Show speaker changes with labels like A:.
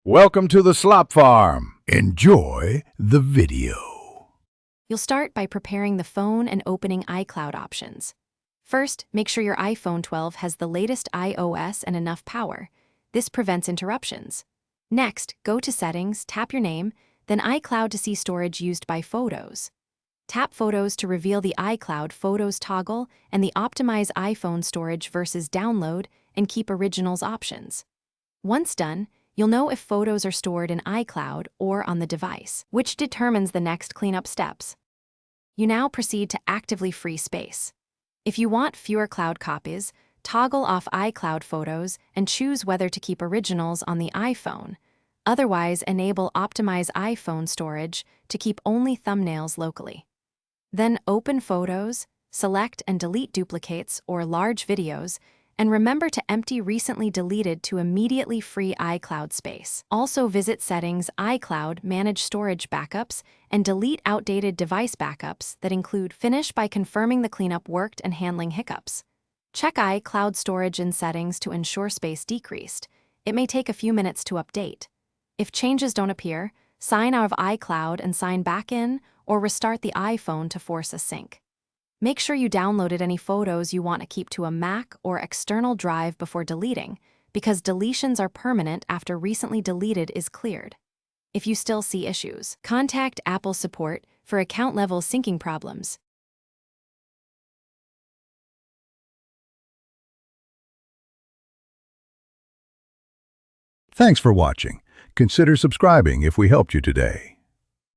A: Welcome to the Slop Farm. Enjoy the video.
B: You'll start by preparing the phone and opening iCloud options. First, make sure your iPhone 12 has the latest iOS and enough power. This prevents interruptions. Next, go to Settings, tap your name, then iCloud to see storage used by Photos. Tap Photos to reveal the iCloud Photos toggle and the Optimize iPhone Storage versus Download and Keep Originals options. Once done, you'll know if photos are stored in iCloud or on the device, which determines the next cleanup steps. You now proceed to actively free space. If you want fewer cloud copies, toggle off iCloud Photos and choose whether to keep originals on the iPhone. Otherwise, enable Optimize iPhone Storage to keep only thumbnails locally. Then open Photos, select and delete duplicates or large videos, and remember to empty recently deleted to immediately free iCloud space. Also visit Settings, iCloud, Manage Storage Backups, and delete outdated device backups that include Finish by confirming the cleanup worked and handling hiccups. Check iCloud storage in Settings to ensure space decreased. It may take a few minutes to update. If changes don't appear, sign out of iCloud and sign back in, or restart the iPhone to force a sync. Make sure you downloaded any photos you want to keep to a Mac or external drive before deleting, because deletions are permanent after recently deleted is cleared. If you still see issues, contact Apple support for account-level syncing problems.
A: Thanks for watching. Consider subscribing if we helped you today.